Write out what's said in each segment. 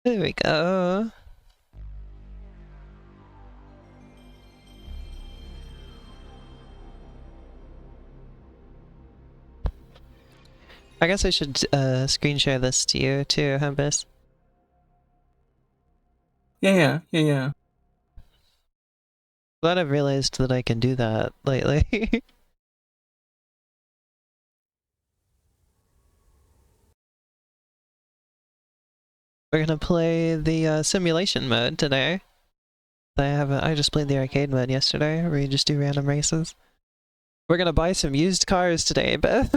There we go. I guess I should screen share this to you too, huh, Bis? Yeah. Glad I've realized that I can do that lately. We're gonna play the simulation mode today. I just played the arcade mode yesterday, where you just do random races. We're gonna buy some used cars today, Beth.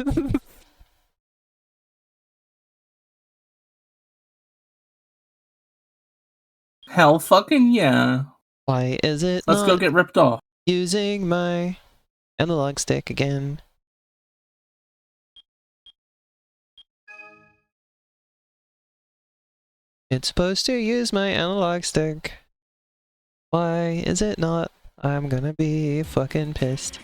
Hell fucking yeah. Why is it Let's go not get ripped off. using my analog stick again? It's supposed to use my analog stick. Why is it not? I'm gonna be fucking pissed.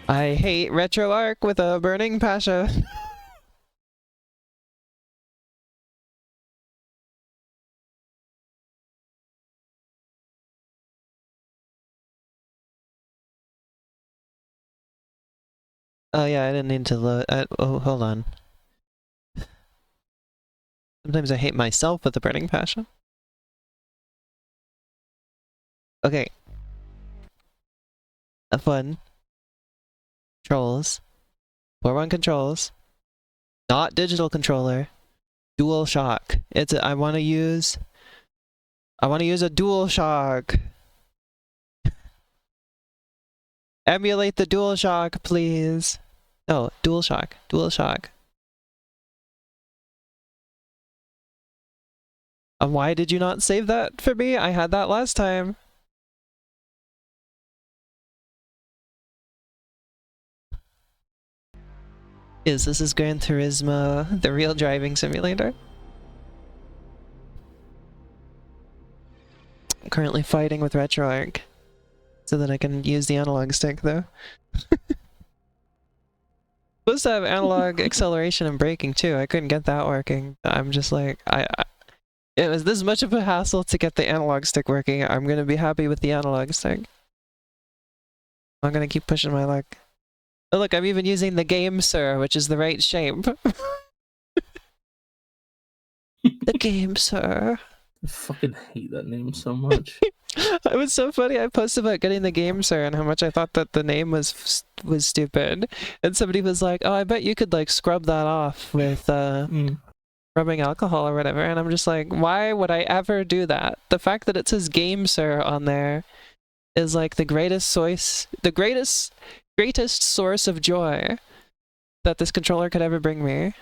I hate RetroArch with a burning passion. Oh yeah, I didn't need to load. Oh, hold on. Sometimes I hate myself with a burning passion. Okay. F1. Controls. 4-1 controls. Not digital controller. Dual shock. I want to use a dual shock. Emulate the dual shock, please. Oh, dual shock. Dual shock. Why did you not save that for me? I had that last time. This is Gran Turismo, the real driving simulator. I'm currently fighting with RetroArch so that I can use the analog stick though. Supposed to have analog acceleration and braking too. I couldn't get that working. I'm just like, it was this much of a hassle to get the analog stick working. I'm gonna be happy with the analog stick. I'm gonna keep pushing my luck. Oh look, I'm even using the game, sir, which is the right shape. The game, sir. I fucking hate that name so much. It was so funny. I posted about getting the game, sir, and how much I thought that the name was stupid. And somebody was like, "Oh, I bet you could like scrub that off with rubbing alcohol or whatever." And I'm just like, "Why would I ever do that?" The fact that it says "game, sir" on there is like the greatest source of joy that this controller could ever bring me.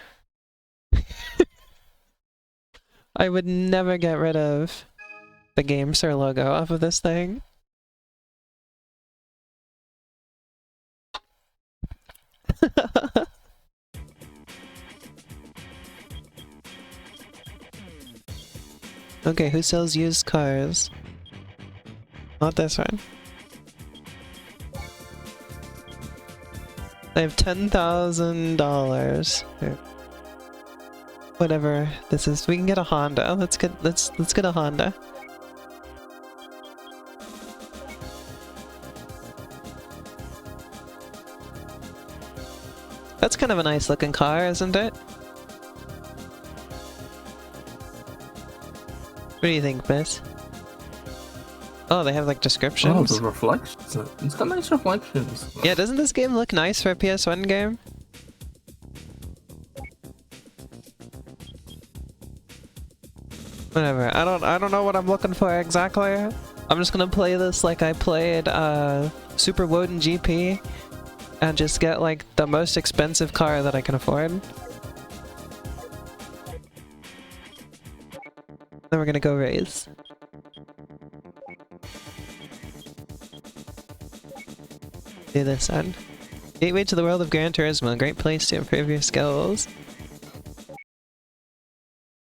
I would never get rid of the Game Sir logo off of this thing. Okay, who sells used cars? Not this one. I have $10,000. Whatever this is, we can get a Honda. Let's get a Honda. That's kind of a nice looking car, isn't it? What do you think, Miss? Oh, they have like descriptions. Oh, the reflections. It's got nice reflections. Yeah, doesn't this game look nice for a PS1 game? Whatever. I don't know what I'm looking for exactly. I'm just gonna play this like I played Super Woden GP and just get like the most expensive car that I can afford. Then we're gonna go race. Do this then. Gateway to the world of Gran Turismo, a great place to improve your skills.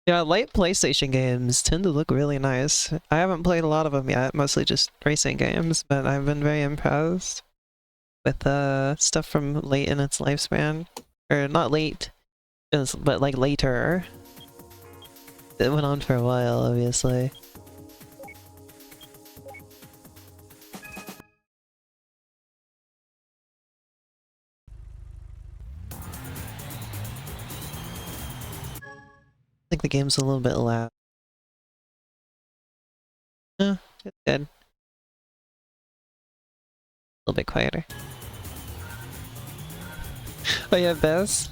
Yeah, light PlayStation games tend to look really nice. I haven't played a lot of them yet, mostly just racing games, but I've been very impressed with stuff from late in its lifespan. Or not late, but like later. It went on for a while, obviously. I think the game's a little bit loud. No, it's good. A little bit quieter. Oh yeah, Bez?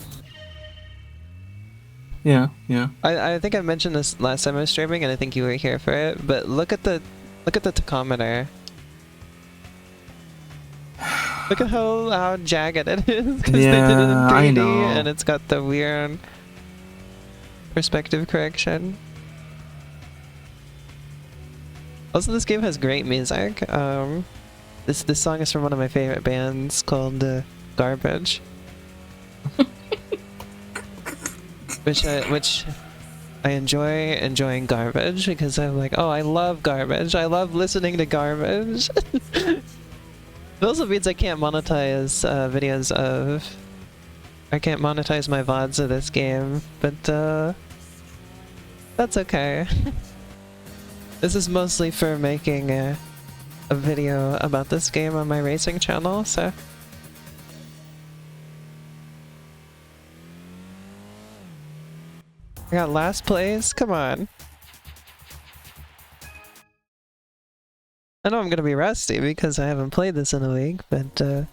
Yeah, yeah. I think I mentioned this last time I was streaming, and I think you were here for it. But look at the tachometer. Look at how jagged it is because they did it in Yeah, I 3D, know. and it's got the weird perspective correction. Also, this game has great music. This song is from one of my favorite bands called Garbage. which I enjoy enjoying Garbage because I'm like, oh, I love Garbage. I love listening to Garbage. It also means I can't monetize videos of... I can't monetize my VODs of this game, but that's okay. This is mostly for making a video about this game on my racing channel, so... I got last place? Come on. I know I'm gonna be rusty because I haven't played this in a week, but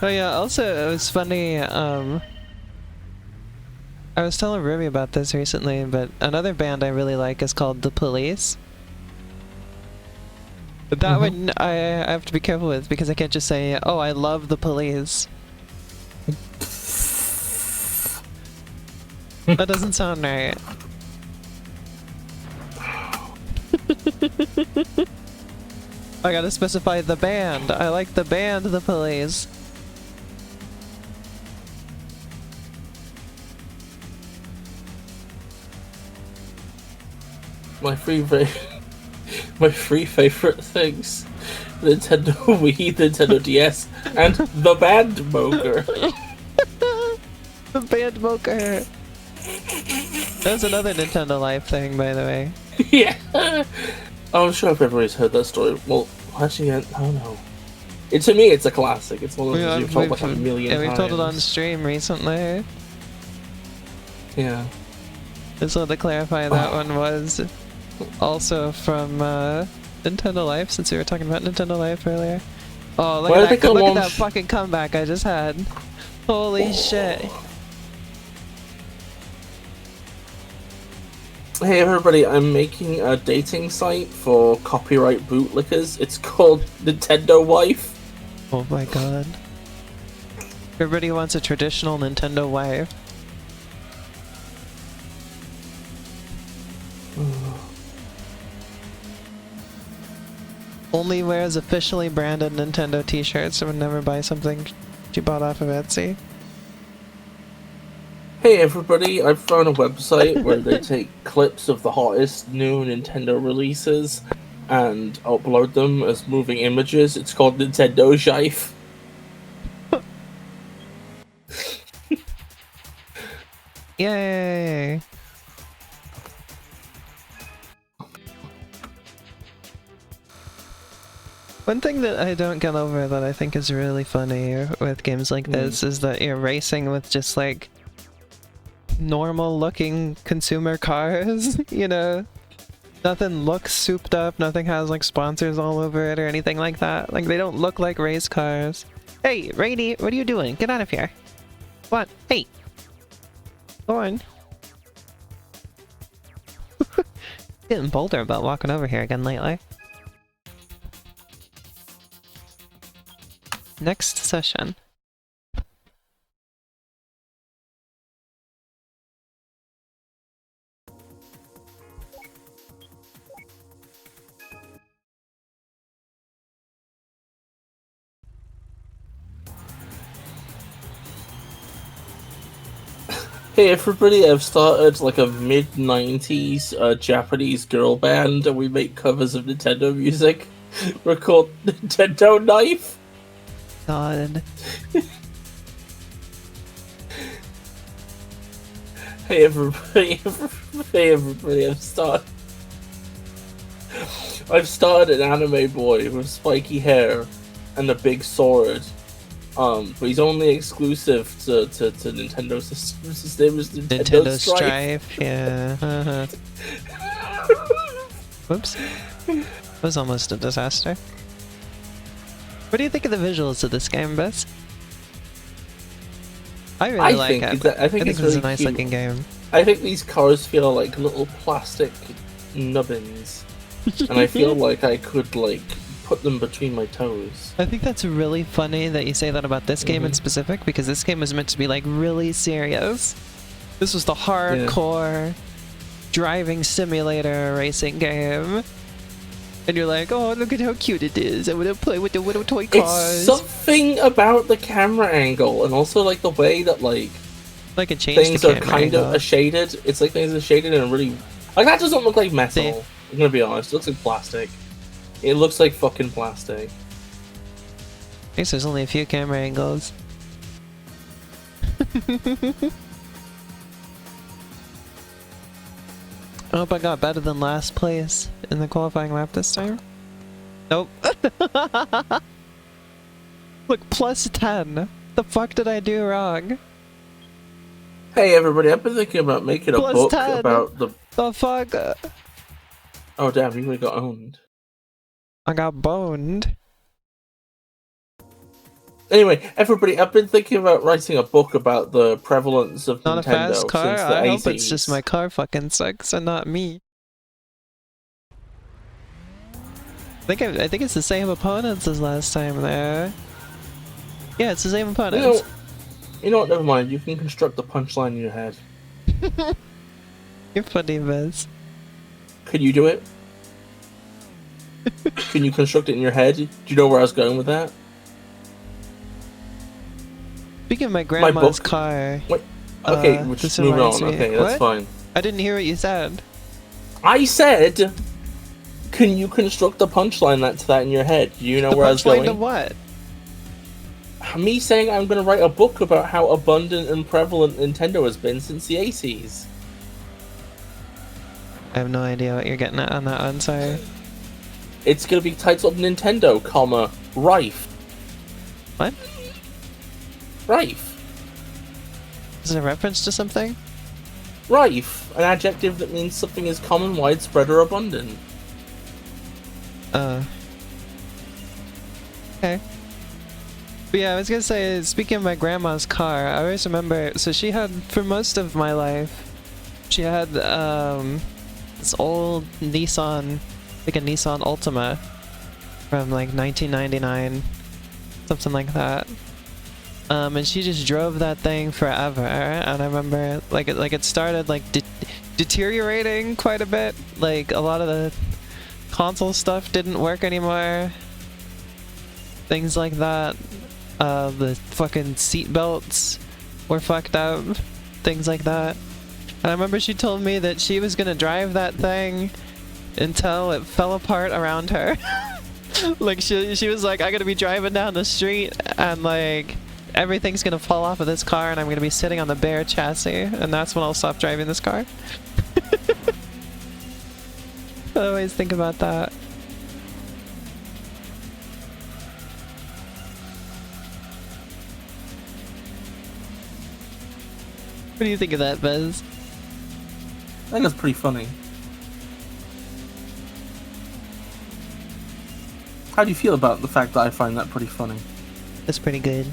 oh yeah, also it was funny, I was telling Ruby about this recently, but another band I really like is called The Police. But that one I have to be careful with because I can't just say, oh, I love The Police. That doesn't sound right. I gotta specify the band. I like the band The Police. My three favorite things: Nintendo Wii, Nintendo DS, and the Band Moker. The band Moker. That's another Nintendo Life thing, by the way. Yeah. I'm sure everybody's heard that story. Well, actually, I don't know. To me, it's a classic. It's one of those you've told like a million times. Yeah, we've told it on stream recently. Yeah. Just wanted to clarify that one was also from Nintendo Life, since we were talking about Nintendo Life earlier. Oh, look at that fucking comeback I just had. Holy shit. Hey everybody, I'm making a dating site for copyright bootlickers. It's called Nintendo Wife. Oh my god. Everybody wants a traditional Nintendo wife. Only wears officially branded Nintendo t-shirts and would never buy something she bought off of Etsy. Hey everybody, I've found a website where they take clips of the hottest new Nintendo releases and upload them as moving images. It's called Nintendo Jive. Yay! One thing that I don't get over that I think is really funny with games like this is that you're racing with just like normal looking consumer cars, you know? Nothing looks souped up, nothing has like sponsors all over it or anything like that. Like they don't look like race cars. Hey, Rainy, what are you doing? Get out of here. What? Hey! Go on. Getting bolder about walking over here again lately. Next session. Hey everybody, I've started like a mid-90s Japanese girl band and we make covers of Nintendo music. We're called Nintendo Knife. God. Hey everybody, I've started an anime boy with spiky hair and a big sword. But he's only exclusive to Nintendo systems. His name is Nintendo Strife. Yeah. Whoops. That was almost a disaster. What do you think of the visuals of this game, Bess? I really like it. I think it's really a nice looking game. I think these cars feel like little plastic nubbins. And I feel like I could like put them between my toes. I think that's really funny that you say that about this game in specific, because this game was meant to be like really serious. This was the hardcore driving simulator racing game. And you're like, oh, look at how cute it is. I want to play with the little toy cars. It's something about the camera angle and also like the way that like can change things the are kind of shaded. It's like things are shaded and really like that doesn't look like metal. See? I'm gonna be honest. It looks like plastic. It looks like fucking plastic. I guess there's only a few camera angles. I hope I got better than last place in the qualifying lap this time. Nope. Look, plus 10. The fuck did I do wrong? Hey everybody, I've been thinking about making a Plus book 10. about the... The fuck? Oh damn, you really got owned. I got boned. Anyway, everybody, I've been thinking about writing a book about the prevalence of Not Nintendo a fast car? since the I 80s. hope it's just my car fucking sucks and not me. I think it's the same opponents as last time there. Yeah, it's the same opponents. You know what, never mind, you can construct the punchline in your head. You're funny, Viz. Could you do it? Can you construct it in your head? Do you know where I was going with that? Speaking of my grandma's car... Wait, okay, we'll just move on. Okay, that's fine. I didn't hear what you said. I said... Can you construct a punchline to that in your head? Do you know where I was going? The what? Me saying I'm going to write a book about how abundant and prevalent Nintendo has been since the 80s. I have no idea what you're getting at on that one, sorry. It's going to be titled Nintendo, rife. What? Rife. Is it a reference to something? Rife, an adjective that means something is common, widespread, or abundant. Okay. But yeah, I was gonna say, speaking of my grandma's car, I always remember, so she had, for most of my life, she had, this old Nissan, like a Nissan Altima from like 1999, something like that. And she just drove that thing forever, and I remember, like it started like deteriorating quite a bit, like a lot of the console stuff didn't work anymore, things like that. The fucking seat belts were fucked up, things like that. And I remember she told me that she was gonna drive that thing until it fell apart around her. Like she was like, I'm gonna be driving down the street and like everything's gonna fall off of this car and I'm gonna be sitting on the bare chassis, and that's when I'll stop driving this car. I always think about that. What do you think of that, Bez? I think that's pretty funny. How do you feel about the fact that I find that pretty funny? That's pretty good.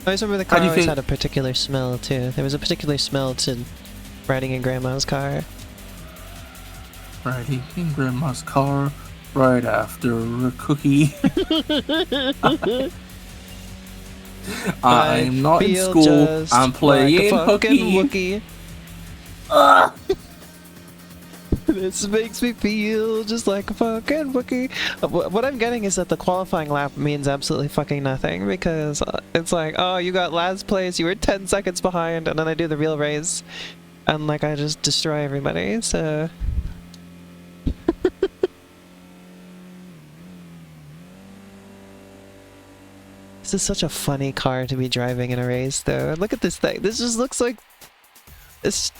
I always remember the car always had a particular smell too. There was a particular smell to riding in Grandma's car. Riding in Grandma's car right after a cookie. I'm not in school. I'm playing like hooky. This This makes me feel just like a fucking bookie. What I'm getting is that the qualifying lap means absolutely fucking nothing, because it's like, oh, you got last place, you were 10 seconds behind, and then I do the real race, and like I just destroy everybody, so... This is such a funny car to be driving in a race, though. Look at this thing. This just looks like...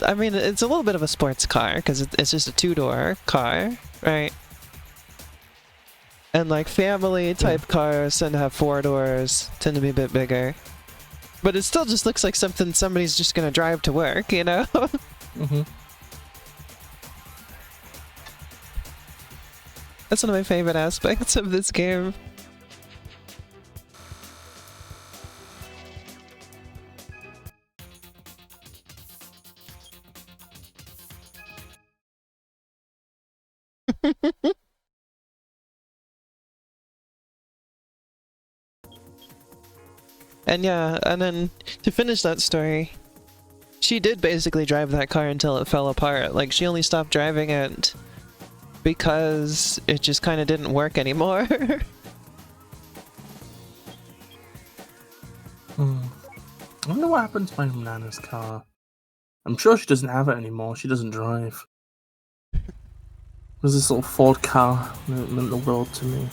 I mean, it's a little bit of a sports car, because it's just a two-door car, right? And like family-type cars tend to have four doors, tend to be a bit bigger. But it still just looks like something somebody's just gonna drive to work, you know? That's one of my favorite aspects of this game. And yeah, and then to finish that story, she did basically drive that car until it fell apart. Like, she only stopped driving it because it just kind of didn't work anymore. I wonder what happened to my Nana's car. I'm sure she doesn't have it anymore. She doesn't drive. There's this little Ford car that meant the world to me.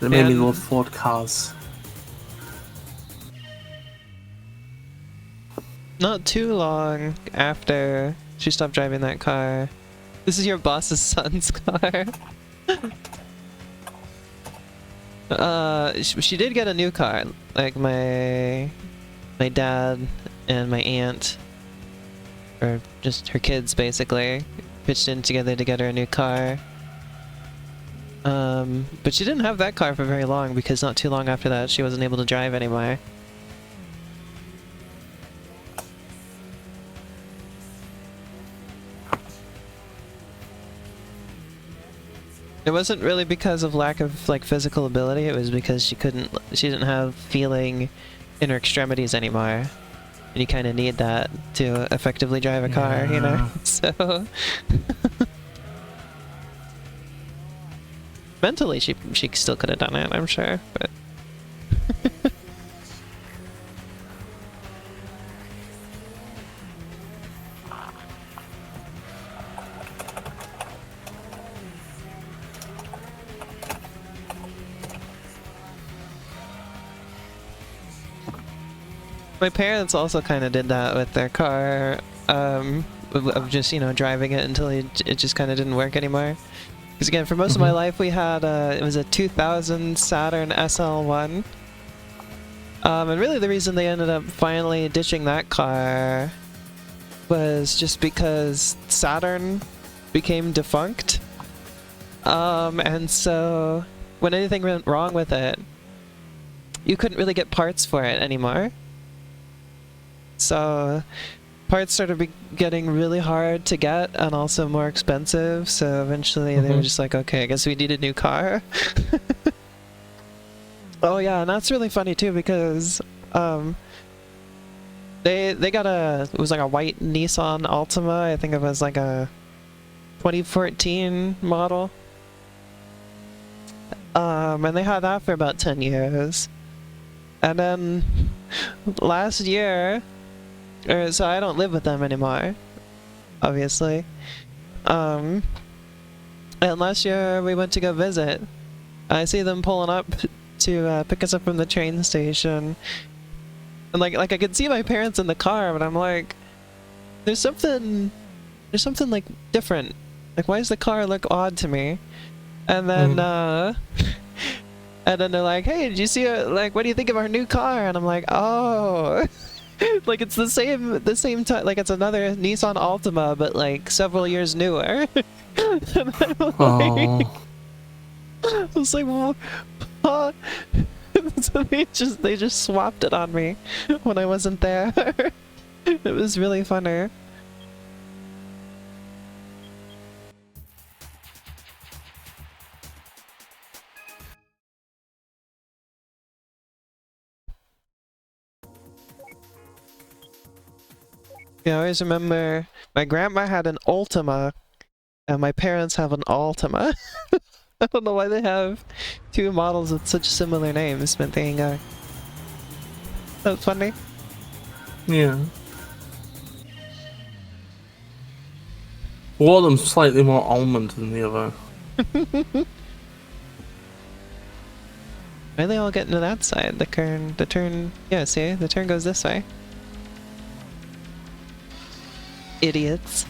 It made me love Ford cars. Not too long after she stopped driving that car. This is your boss's son's car. She did get a new car. Like my dad and my aunt, or just her kids basically, pitched in together to get her a new car. But she didn't have that car for very long, because not too long after that she wasn't able to drive anymore. It wasn't really because of lack of like physical ability, it was because she didn't have feeling in her extremities anymore. And you kind of need that to effectively drive a car, you know? So... mentally she still could have done it, I'm sure, but... My parents also kind of did that with their car, of just, you know, driving it until it just kind of didn't work anymore. Because again, for most of my life we had, it was a 2000 Saturn SL1. And really the reason they ended up finally ditching that car was just because Saturn became defunct. And so when anything went wrong with it, you couldn't really get parts for it anymore. So parts started getting really hard to get and also more expensive, so eventually they were just like, okay, I guess we need a new car. Oh yeah, and that's really funny too, because they got it was like a white Nissan Altima. I think it was like a 2014 model. And they had that for about 10 years. And then last year, so I don't live with them anymore, obviously. And last year we went to go visit. I see them pulling up to pick us up from the train station. And like I could see my parents in the car, but I'm like, there's something like different. Like, why does the car look odd to me? And then and then they're like, hey, did you see like, what do you think of our new car? And I'm like, oh. Like, it's the same time, like it's another Nissan Altima, but like several years newer. And I'm like, I was like, well, so they just swapped it on me when I wasn't there. It was really funny. Yeah, I always remember my grandma had an Ultima, And my parents have an Altima. I don't know why they have two models with such similar names, but there you go. That's funny. Yeah. One of them's slightly more almond than the other. Why are they all getting to that side? The turn, yeah, see? The turn goes this way. Idiots.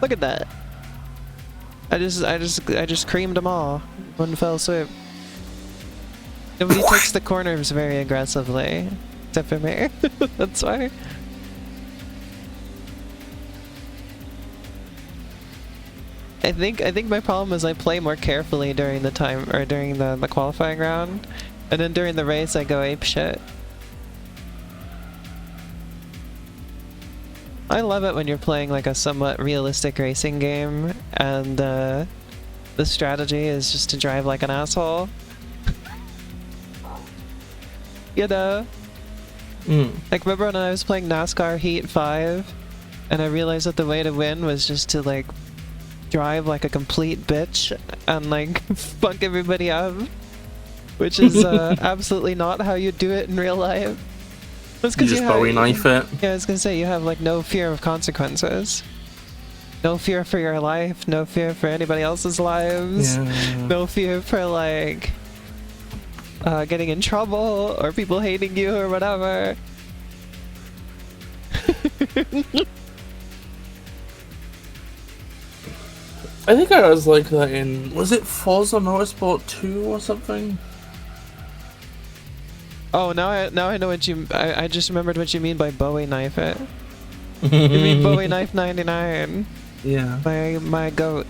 Look at that. I just creamed them all. One fell swoop. Nobody takes the corners very aggressively. Except for me. That's why. I think my problem is I play more carefully during the time, or during the qualifying round. And then during the race I go ape shit. I love it when you're playing like a somewhat realistic racing game and the strategy is just to drive like an asshole. You know? Like remember when I was playing NASCAR Heat 5 and I realized that the way to win was just to like drive like a complete bitch and like fuck everybody up, which is absolutely not how you do it in real life. That's you just Bowie knife it. Yeah, I was gonna say you have like no fear of consequences, no fear for your life, no fear for anybody else's lives, no fear for like getting in trouble or people hating you or whatever. I think I was like that in, was it Forza Motorsport 2 or something? Oh, now I know what you. I just remembered what you mean by Bowie knife it. You mean Bowie knife 99? Yeah. My goat.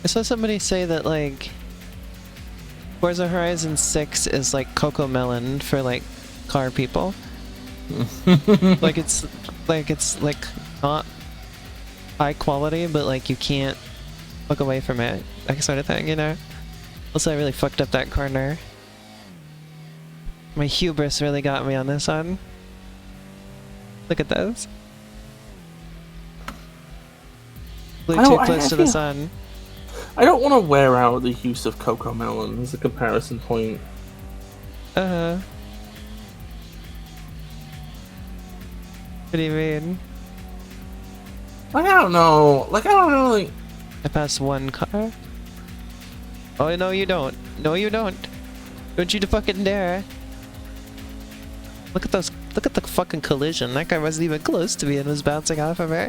I saw somebody say that like Forza Horizon 6 is like Coco Melon for like car people. like it's like not high quality, but like you can't look away from it, that sort of thing, you know. Also, I really fucked up that corner. My hubris really got me on this one. Look at those. Flew too close to the sun. I don't want to wear out the use of Coco Melon as a comparison point. What do you mean? Like, I don't know. Like, I don't know, like... I passed one car? Oh, no you don't. No you don't. Don't you fucking dare. Look at those. Look at the fucking collision. That guy wasn't even close to me and was bouncing off of me.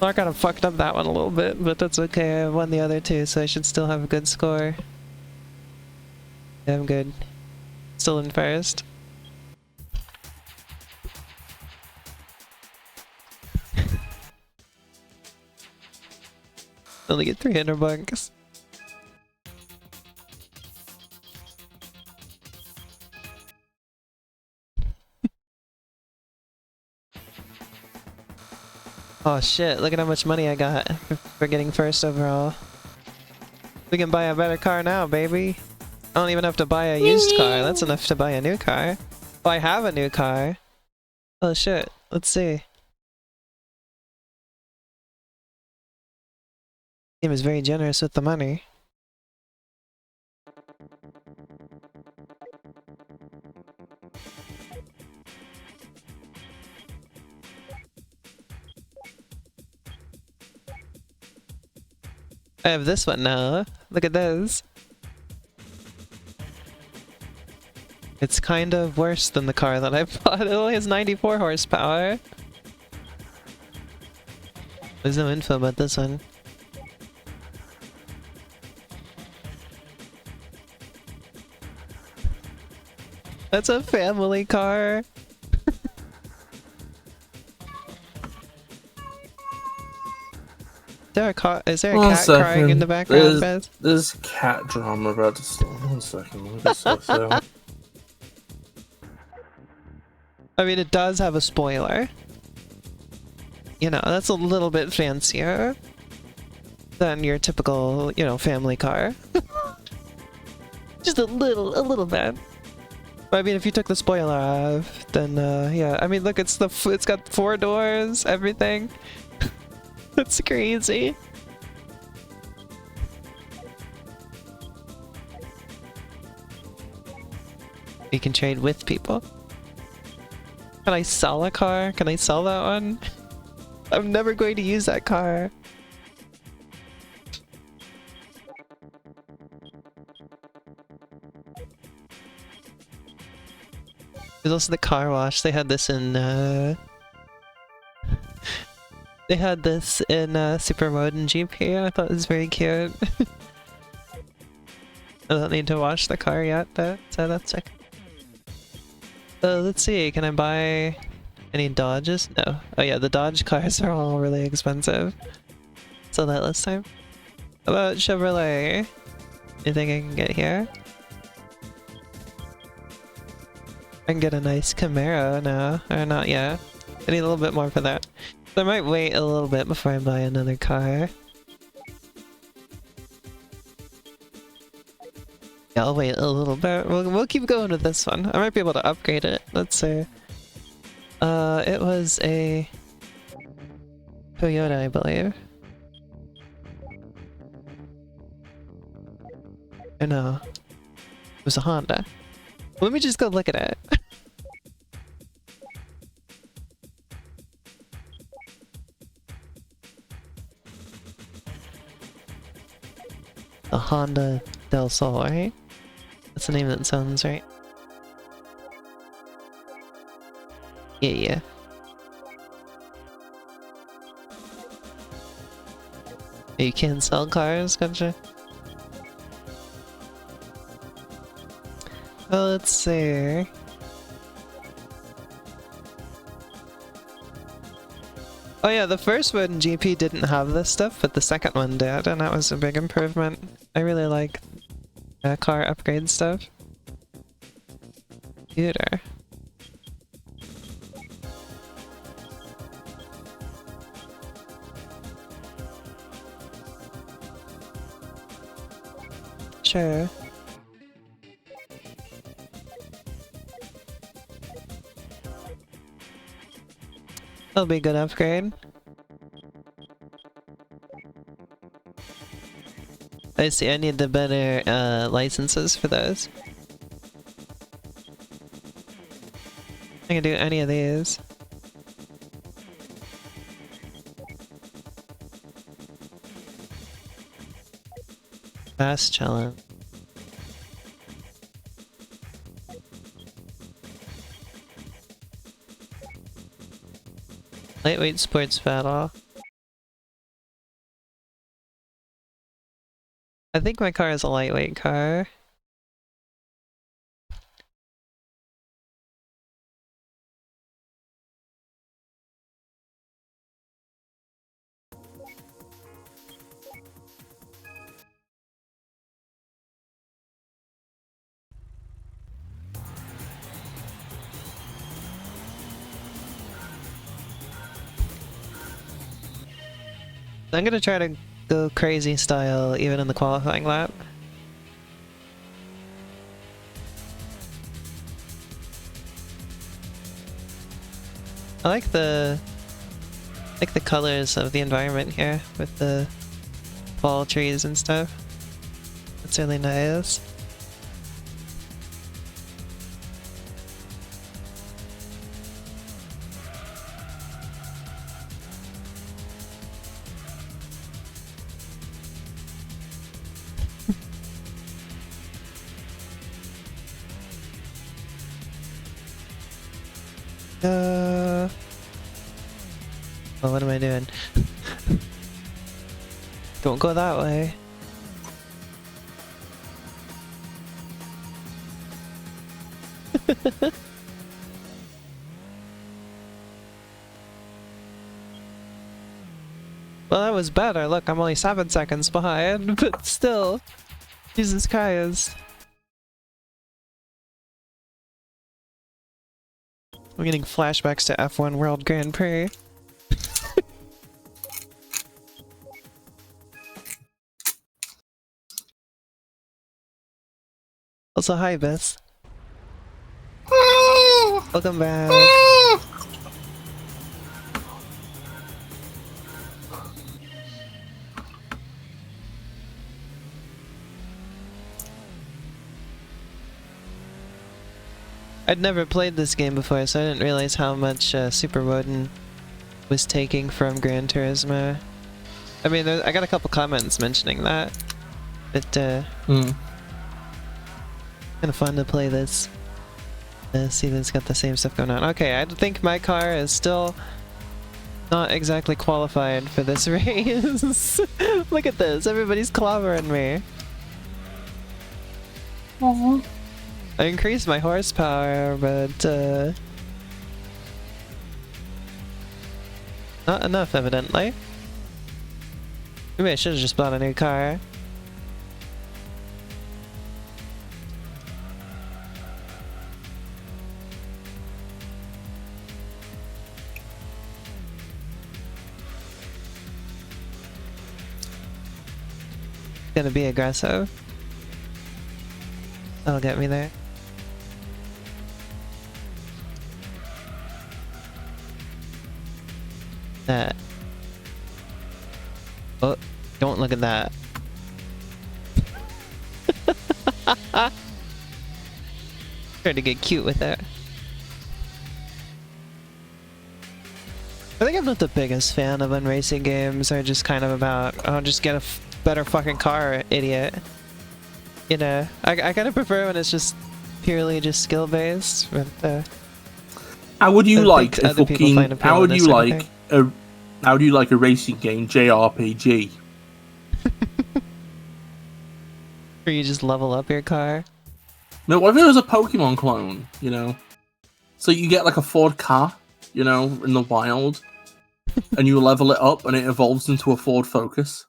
Well, I kind of fucked up that one a little bit, but that's okay. I won the other two, so I should still have a good score. Yeah, I'm good. Still in first. Only get 300 bucks. Oh shit, look at how much money I got for getting first overall. We can buy a better car now, baby. I don't even have to buy a used car, that's enough to buy a new car. Oh, I have a new car. Oh shit, let's see. Game is very generous with the money. I have this one now. Look at those. It's kind of worse than the car that I bought. It only has 94 horsepower. There's no info about this one. That's a family car. Is there a cat crying in the background, Beth? There's cat drama about to start. 1 second, let me just sort this out. I mean, it does have a spoiler. You know, that's a little bit fancier than your typical, you know, family car. Just a little bit. But I mean, if you took the spoiler off, then yeah. I mean, look, it's got 4 doors, everything. That's crazy. You can trade with people. Can I sell a car? Can I sell that one? I'm never going to use that car. There's also the car wash. They had this in they had this in Super Modern GP, and I thought it was very cute. I don't need to wash the car yet, though, so that's okay. Let's see, can I buy any Dodges? No. Oh yeah, the Dodge cars are all really expensive. Saw that last time. How about Chevrolet? Anything I can get here? I can get a nice Camaro now, or not yet. I need a little bit more for that. So I might wait a little bit before I buy another car. Yeah, I'll wait a little bit. We'll keep going with this one. I might be able to upgrade it. Let's see. It was a Toyota, I believe. Or no. It was a Honda. Let me just go look at it. The Honda Del Sol, right? That's the name that sounds right. Yeah. You can sell cars, gotcha. Well, let's see. Oh yeah, the first one GP didn't have this stuff, but the second one did, and that was a big improvement. I really like car upgrade stuff. Computer. Sure. That'll be a good upgrade. I see, I need the better licenses for those. I can do any of these. Fast challenge. Lightweight sports battle. I think my car is a lightweight car. I'm gonna try to go crazy style even in the qualifying lap. I like the colors of the environment here with the fall trees and stuff. It's really nice. Well, what am I doing? Don't go that way. Well, that was better. Look, I'm only 7 seconds behind, but still. Jesus Christ. I'm getting flashbacks to F1 World Grand Prix. Also, hi, Bis. Welcome back. I'd never played this game before, so I didn't realize how much Super Woden was taking from Gran Turismo. I mean, I got a couple comments mentioning that, but kind of fun to play this. See that it's got the same stuff going on. Okay, I think my car is still not exactly qualified for this race. Look at this, everybody's clobbering me. I increased my horsepower, but not enough, evidently. Maybe I should have just bought a new car. Gonna be aggressive. That'll get me there. That. Oh, don't look at that. Trying to get cute with it. I think I'm not the biggest fan of when racing games are just kind of about, oh, just get a better fucking car, idiot. You know, I kind of prefer when it's just purely just skill based. But how would you like a fucking? How would you like a? How do you like a racing game JRPG? Where you just level up your car? No, what if it was a Pokemon clone? You know, so you get like a Ford car, you know, in the wild, and you level it up, and it evolves into a Ford Focus.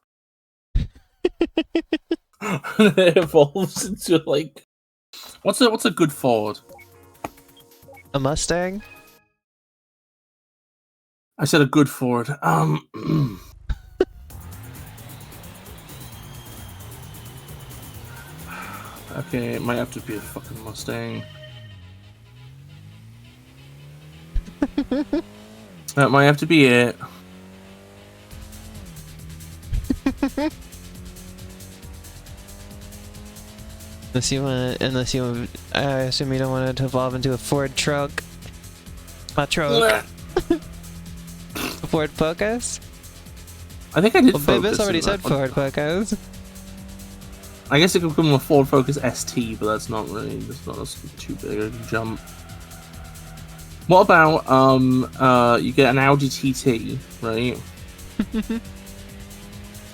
And it evolves into like, what's a good Ford? A Mustang? I said a good Ford. Okay, it might have to be a fucking Mustang. That might have to be it. Unless you, I assume you don't want it to evolve into a Ford truck. A truck. A Ford Focus? I think I did. Well, Bibis already said Ford Focus. I guess it could become a Ford Focus ST, but that's not too big a jump. What about you get an Audi TT, right?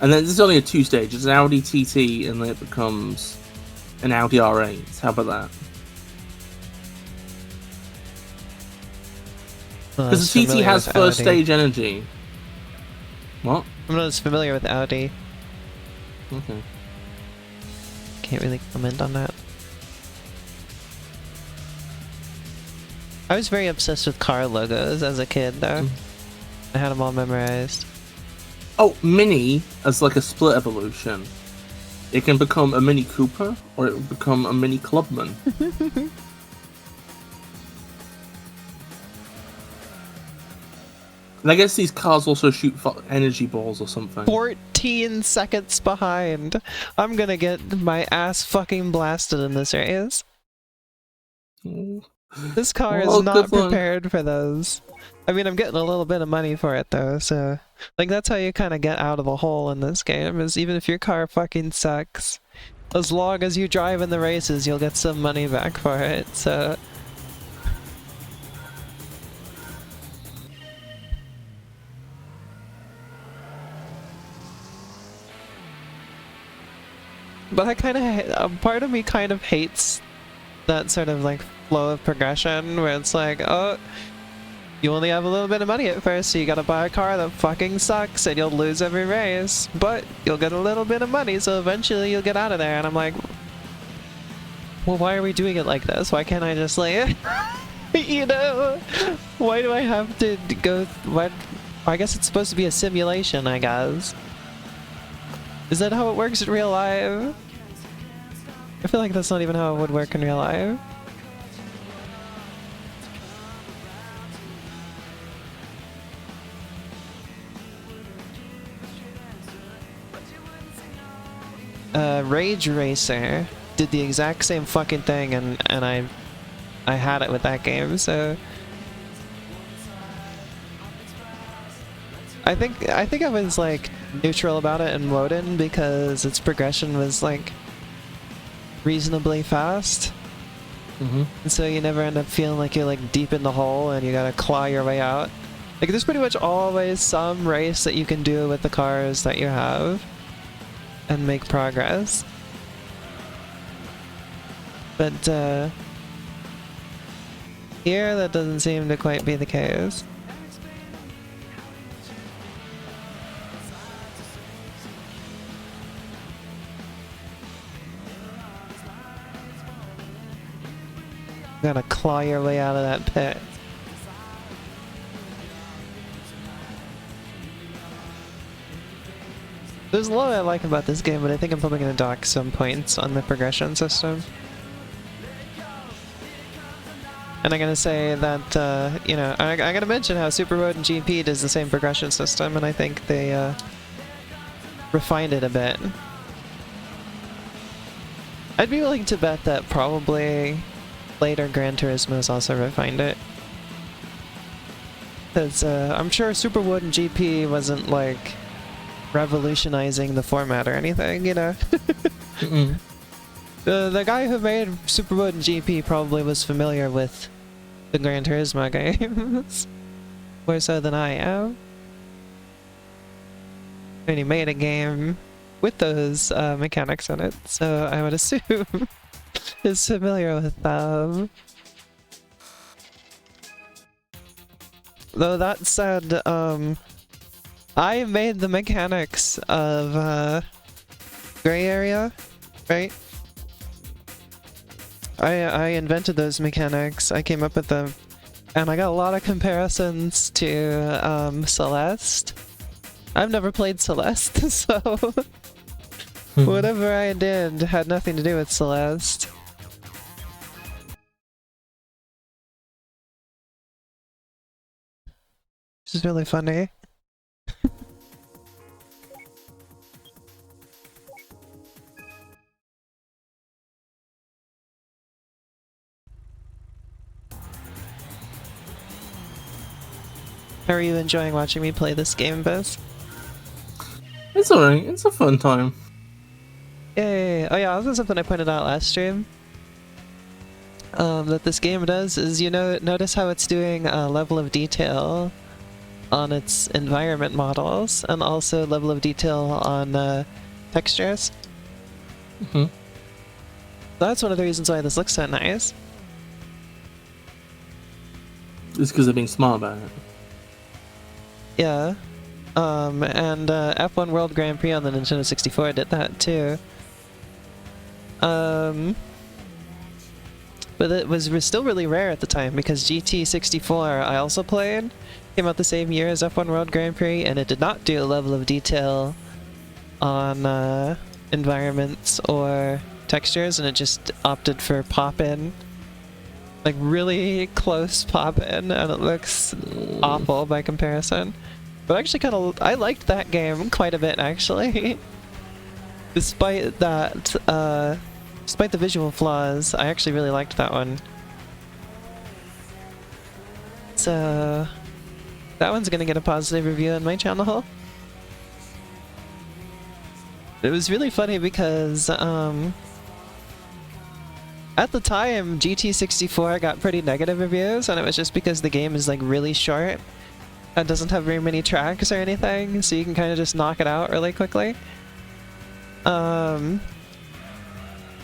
And then this is only a 2-stage. It's an Audi TT, and then it becomes an Audi R8. How about that? Because the TT has first stage energy. What? I'm not as familiar with Audi. Okay. Can't really comment on that. I was very obsessed with car logos as a kid, though. I had them all memorized. Oh, Mini as like a split evolution. It can become a Mini Cooper, or it will become a Mini Clubman. And I guess these cars also shoot energy balls or something. 14 seconds behind. I'm gonna get my ass fucking blasted in this race. This car is not prepared for those. I mean, I'm getting a little bit of money for it though, so like that's how you kind of get out of a hole in this game, is even if your car fucking sucks, as long as you drive in the races, you'll get some money back for it, so... But I kind of, part of me kind of hates that sort of like flow of progression where it's like, oh, you only have a little bit of money at first, so you gotta buy a car that fucking sucks and you'll lose every race, but you'll get a little bit of money, so eventually you'll get out of there. And I'm like, well, why are we doing it like this? Why can't I just like You know, why do I have to go? What? I guess it's supposed to be a simulation. I guess. Is that how it works in real life? I feel like that's not even how it would work in real life. Rage Racer did the exact same fucking thing, and I had it with that game, so I think I was like neutral about it in Woden because its progression was like reasonably fast. And so you never end up feeling like you're like deep in the hole and you gotta claw your way out. Like there's pretty much always some race that you can do with the cars that you have and make progress. But here that doesn't seem to quite be the case. You gotta claw your way out of that pit. There's a lot I like about this game, but I think I'm probably gonna dock some points on the progression system. And I'm gonna say that, you know, I'm gonna mention how Super Road and GP does the same progression system, and I think they refined it a bit. I'd be willing to bet that probably later Gran Turismo has also refined it. Because I'm sure Super Road and GP wasn't like revolutionizing the format or anything, you know? The guy who made Super Road and GP probably was familiar with the Gran Turismo games. More so than I am. And he made a game with those mechanics in it, so I would assume is familiar with them. Though that said, I made the mechanics of Gray Area, right? I invented those mechanics, I came up with them, and I got a lot of comparisons to Celeste. I've never played Celeste, so whatever I did had nothing to do with Celeste. Which is really funny. How are you enjoying watching me play this game, Biz? It's alright, it's a fun time. Yay! Oh yeah, also something I pointed out last stream. That this game does is, you know, notice how it's doing a level of detail on its environment models, and also level of detail on textures. That's one of the reasons why this looks so nice. It's because they're being smart about it. Yeah. And F1 World Grand Prix on the Nintendo 64 did that too. But it was still really rare at the time because GT64 I also played. Came out the same year as F1 World Grand Prix, and it did not do a level of detail on environments or textures, and it just opted for pop-in. Like really close pop-in, and it looks awful by comparison. But actually I liked that game quite a bit, actually. Despite that, despite the visual flaws, I actually really liked that one. So that one's gonna get a positive review on my channel. It was really funny because, at the time, GT64 got pretty negative reviews, and it was just because the game is like really short and doesn't have very many tracks or anything, so you can kind of just knock it out really quickly.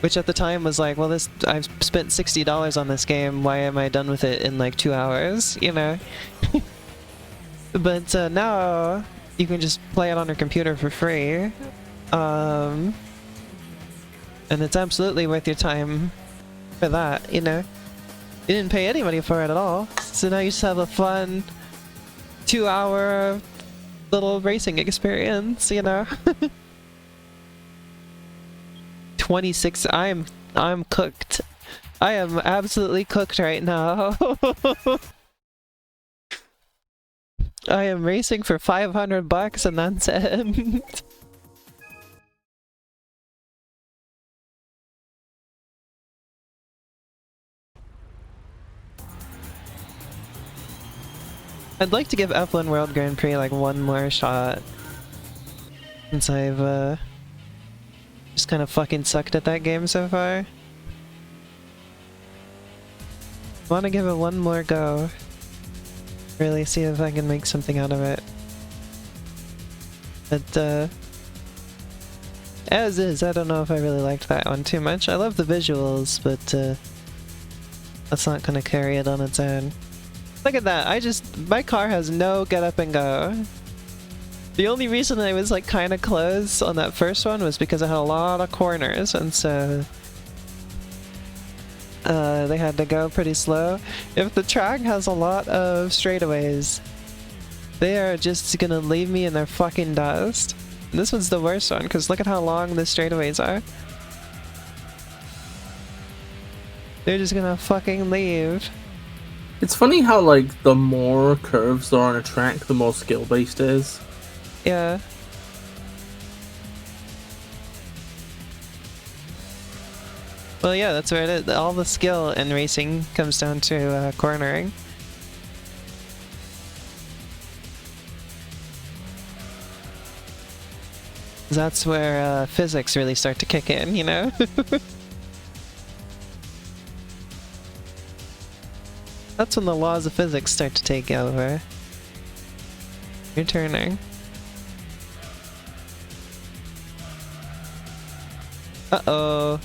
Which at the time was like, well, I've spent $60 on this game, why am I done with it in like 2 hours, you know? But now you can just play it on your computer for free. And it's absolutely worth your time for that, you know? You didn't pay any money for it at all. So now you just have a fun 2-hour little racing experience, you know? 26. I'm cooked. I am absolutely cooked right now. I am racing for $500 and that's it. I'd like to give F1 World Grand Prix like one more shot. Since I've just kind of fucking sucked at that game so far. I want to give it one more go. Really see if I can make something out of it. But as is, I don't know if I really liked that one too much. I love the visuals, but that's not gonna carry it on its own. Look at that, my car has no get up and go. The only reason I was like kinda close on that first one was because I had a lot of corners, and so they had to go pretty slow. If the track has a lot of straightaways, they are just gonna leave me in their fucking dust. And this one's the worst one, because look at how long the straightaways are. They're just gonna fucking leave. It's funny how, like, the more curves there are on a track, the more skill-based it is. Yeah. Well, yeah, that's where it is. All the skill in racing comes down to cornering. That's where physics really start to kick in, you know? That's when the laws of physics start to take over. You're turning. Uh-oh.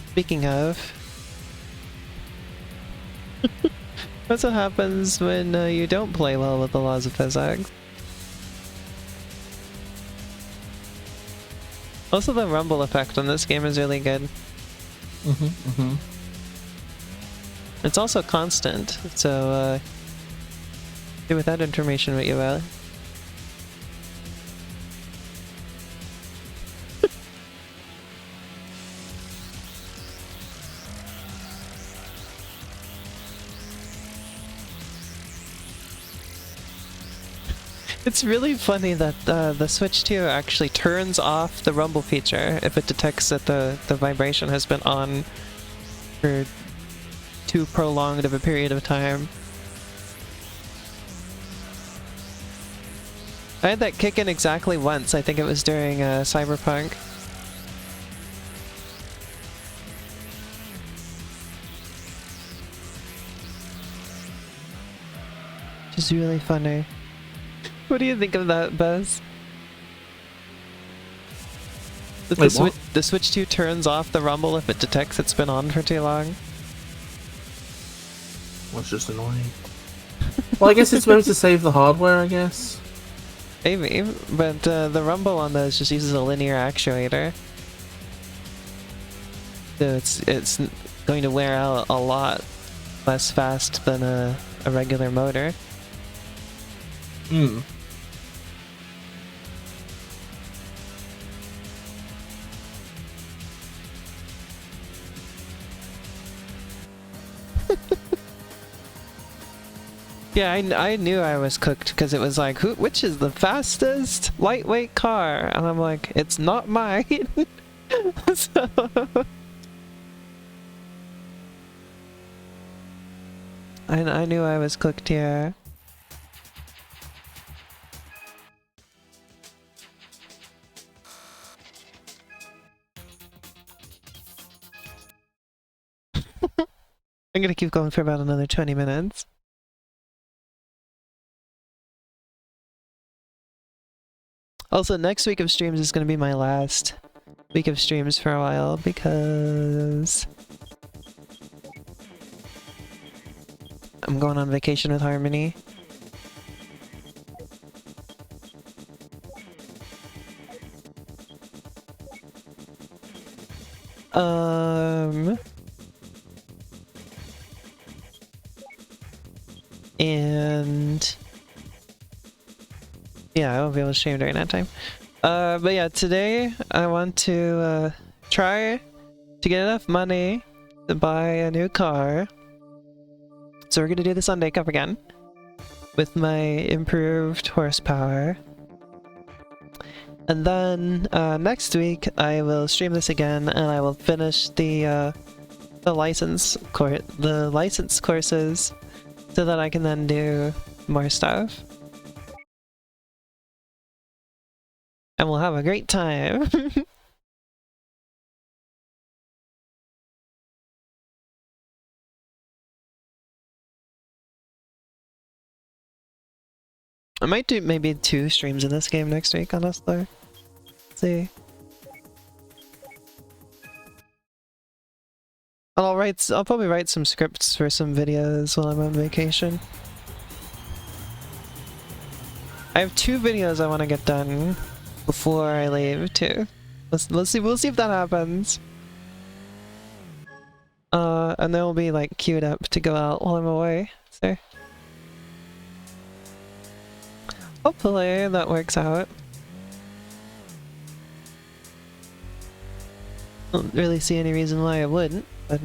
Speaking of... That's what happens when you don't play well with the laws of physics. Also, the rumble effect on this game is really good. It's also constant, so with that information what you about. It's really funny that the Switch 2 actually turns off the rumble feature if it detects that the vibration has been on for too prolonged of a period of time. I had that kick in exactly once. I think it was during Cyberpunk. Which is really funny. What do you think of that, Buzz? That the Switch 2 turns off the rumble if it detects it's been on for too long? Well, it's just annoying. Well, I guess it's meant to save the hardware, I guess. Maybe, but the rumble on those just uses a linear actuator. So it's going to wear out a lot less fast than a regular motor. Hmm. Yeah, I knew I was cooked because it was like, which is the fastest lightweight car? And I'm like, it's not mine. So... I knew I was cooked here. I'm gonna keep going for about another 20 minutes. Also, next week of streams is gonna be my last week of streams for a while because I'm going on vacation with Harmony. And yeah, I won't be able to stream during that time. But yeah, today I want to try to get enough money to buy a new car. So we're gonna do the Sunday Cup again with my improved horsepower. And then next week I will stream this again, and I will finish the license courses, so that I can then do more stuff. And we'll have a great time. I might do maybe 2 streams in this game next week, honestly. Let's see. I'll probably write some scripts for some videos while I'm on vacation. I have 2 videos I want to get done before I leave too. We'll see if that happens. And they'll be like queued up to go out while I'm away, so hopefully that works out. Don't really see any reason why I wouldn't, but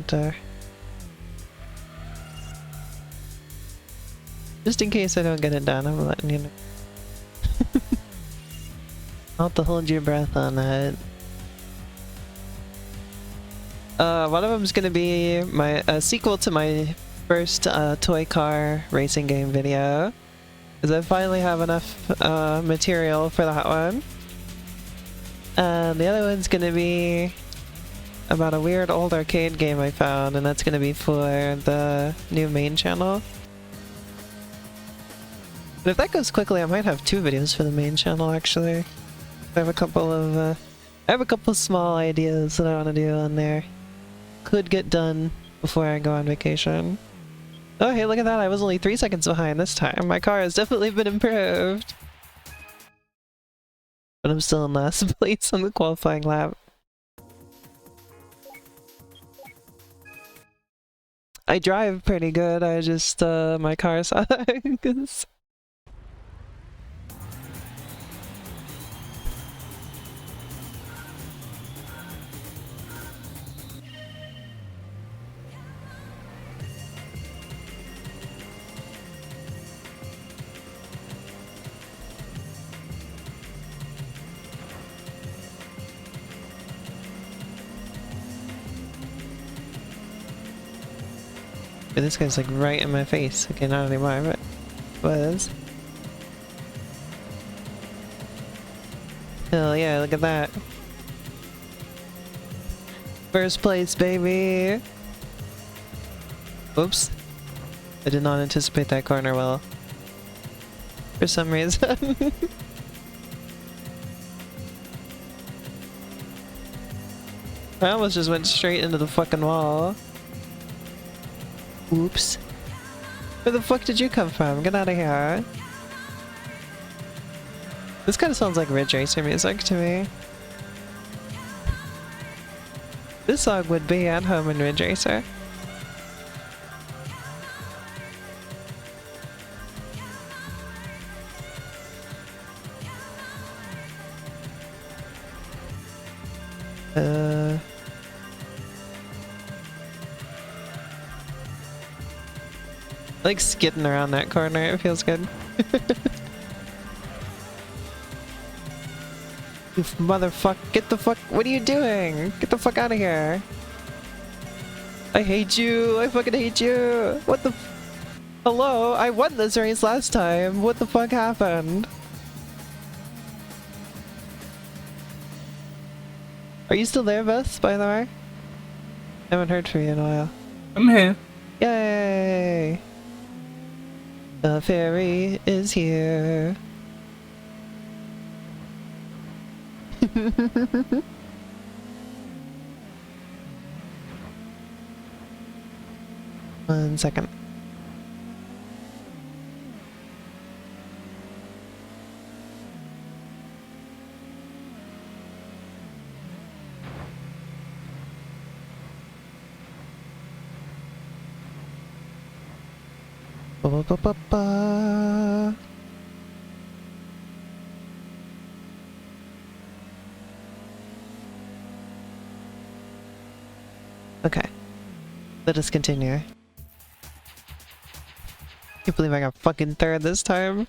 just in case I don't get it done, I'm letting you know. I'll have to hold your breath on that. One of them is gonna be my sequel to my first toy car racing game video, because I finally have enough material for that one. And the other one's gonna be about a weird old arcade game I found, and that's gonna be for the new main channel. But if that goes quickly, I might have 2 videos for the main channel actually. I have a couple of small ideas that I want to do on there. Could get done before I go on vacation. Oh hey, look at that, I was only 3 seconds behind this time. My car has definitely been improved. But I'm still in last place on the qualifying lap. I drive pretty good, I just, my car sucks. But this guy's like right in my face. Okay, not anymore, but was. Hell yeah, look at that. First place, baby! Oops. I did not anticipate that corner well. For some reason. I almost just went straight into the fucking wall. Oops. Where the fuck did you come from? Get out of here. This kind of sounds like Ridge Racer music to me. This song would be at home in Ridge Racer. Like skidding around that corner, it feels good. You motherfucker, get the fuck, what are you doing? Get the fuck out of here. I hate you, I fucking hate you. What the hello, I won this race last time. What the fuck happened? Are you still there, Beth, by the way? I haven't heard from you in a while. I'm here. Yay! The fairy is here. One second. Ba-ba-ba-ba-ba. Okay. Let us continue. Can't believe I got fucking third this time.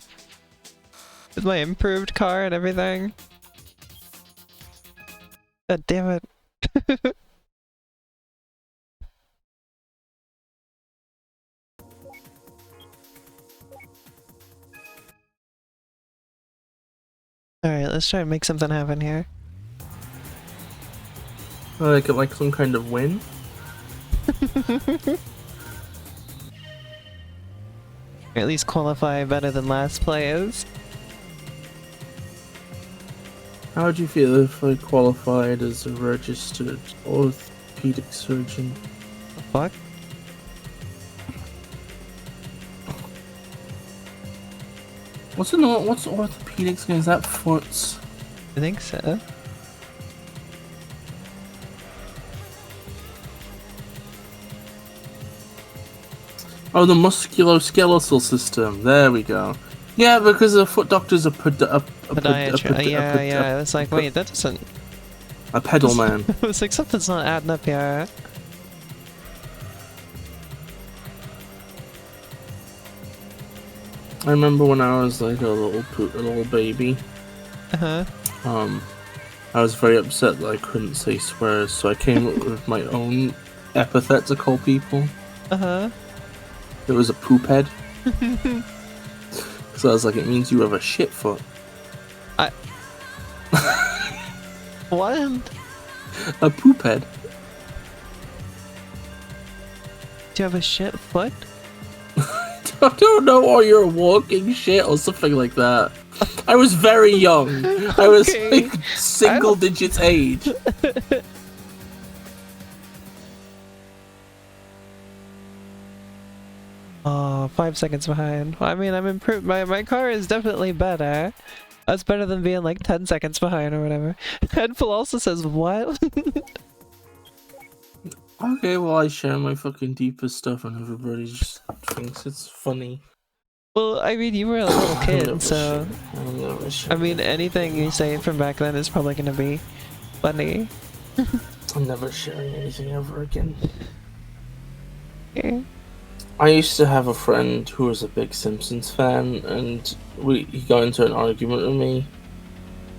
With my improved car and everything. God damn it. Alright, let's try and make something happen here. Like some kind of win. Or at least qualify better than last place. How would you feel if I qualified as a registered orthopedic surgeon? The fuck? What's orthopedics? Is that foots? I think so. Oh, the musculoskeletal system. There we go. Yeah, because a foot doctor's a Podiatry. Yeah. It's like, wait, that doesn't. A pedal man. It's like something's not adding up here. I remember when I was like a little baby. Uh-huh. I was very upset that I couldn't say swears, so I came up with my own epithet to call people. Uh-huh. It was a poop head. So I was like, it means you have a shit foot. What? A poop head. Do you have a shit foot? I don't know, or you're walking shit or something like that. I was very young. I was Okay. like single digits age. Oh, 5 seconds behind. Well, I mean, I'm improved. My car is definitely better. That's better than being like 10 seconds behind or whatever. Headful also says, what? Okay, well, I share my fucking deepest stuff and everybody just thinks it's funny. Well, I mean, you were a little kid, so... I mean, it. anything you say from back then is probably gonna be funny. I'm never sharing anything ever again. Okay. I used to have a friend who was a big Simpsons fan, and he got into an argument with me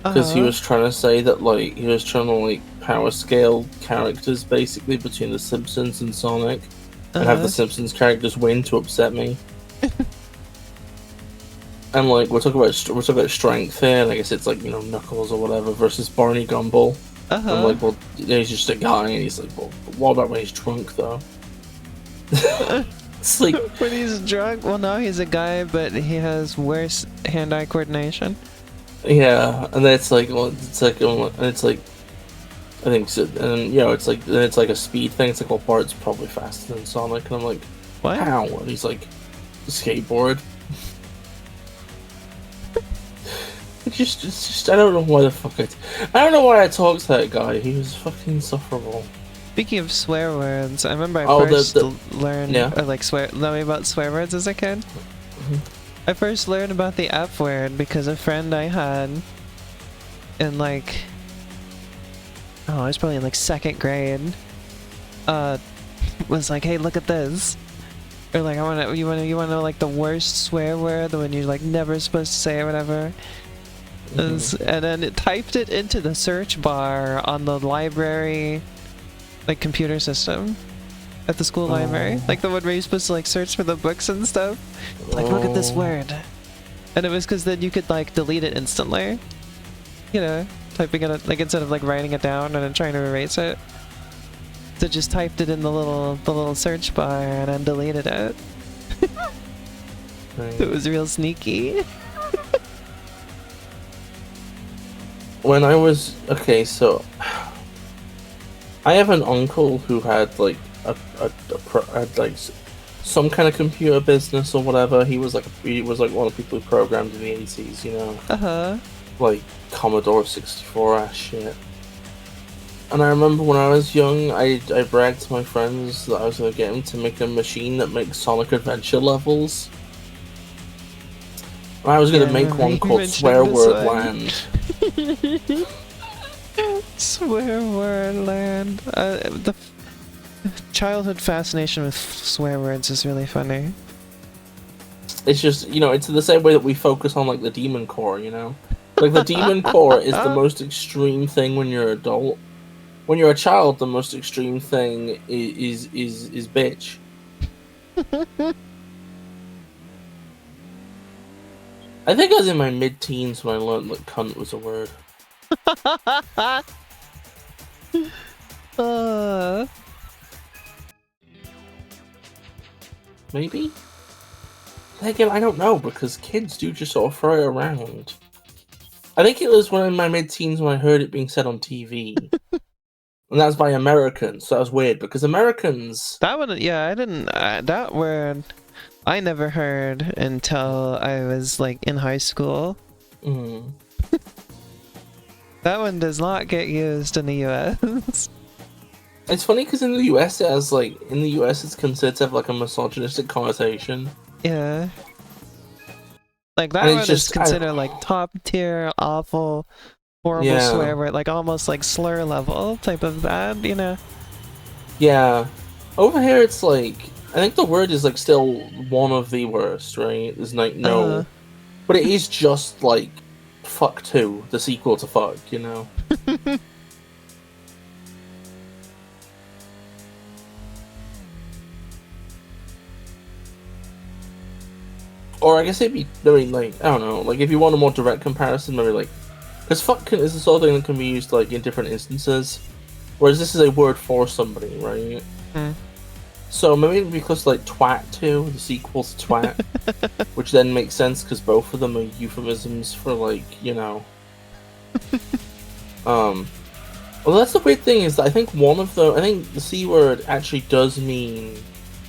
because he was trying to say that he was trying to power scale characters basically between the Simpsons and Sonic, and have the Simpsons characters win to upset me. And we're talking about strength here, and I guess it's Knuckles or whatever versus Barney Gumble. I'm like, well, he's just a guy, and he's like, well, what about when he's drunk though? It's like when he's drunk, well, no, he's a guy, but he has worse hand-eye coordination. Yeah, and then it's like, well, and it's like, I think so, and it's like a speed thing. It's like, well, Bart's probably faster than Sonic, and I'm like, what? How? And he's like, skateboard. It's just, I don't know why the fuck I don't know why I talked to that guy. He was fucking insufferable. Speaking of swear words, I remember I first learned know about swear words as a kid. Mm-hmm. I first learned about the F word because a friend I had in I was probably in second grade, was like, hey, look at this. Or you wanna know the worst swear word, the one you're never supposed to say or whatever. Mm-hmm. And then it typed it into the search bar on the library computer system at the school library, the one where you're supposed to search for the books and stuff. Look at this word, and it was because then you could delete it instantly, typing it instead of writing it down and then trying to erase it. So just typed it in the little search bar and then deleted it. Right. It was real sneaky. When I was so I have an uncle who had some kind of computer business or whatever. He was one of the people who programmed in the 80s, Commodore 64 ass shit. And I remember when I was young, I bragged to my friends that I was going to get him to make a machine that makes Sonic Adventure levels. I was gonna Yeah, make one you called mentioned Swear this Word one. Land. Swear word land. The childhood fascination with swear words is really funny. It's just, it's the same way that we focus on like the demon core, Like the demon core is the most extreme thing when you're an adult. When you're a child, the most extreme thing is bitch. I think I was in my mid-teens when I learned that cunt was a word. Maybe? Again, I don't know, because kids do just sort of throw it around. I think it was when in my mid-teens when I heard it being said on TV. And that was by Americans, so that was weird, because Americans... That one, yeah, I didn't... that word, I never heard until I was, like, in high school. Mm. That one does not get used in the US. It's funny, because in the US it has, like... In the US it's considered to have, like, a misogynistic connotation. Yeah. Like, that and one is considered, like, top-tier, awful, horrible swear word, like, almost, like, slur level type of bad, you know? Yeah. Over here it's, like... I think the word is, like, still one of the worst, right? There's, like, no... But it is just, like, Fuck 2, the sequel to Fuck, you know? Or I guess it'd be, I mean, like, I don't know, like, if you want a more direct comparison, maybe, like... Because fuck is the sort of thing that can be used, like, in different instances. Whereas this is a word for somebody, right? Mm. So maybe it'd be close to, like, Twat 2, the sequel to Twat. Which then makes sense, because both of them are euphemisms for, like, you know... Well, that's the weird thing, is that I think I think the C word actually does mean...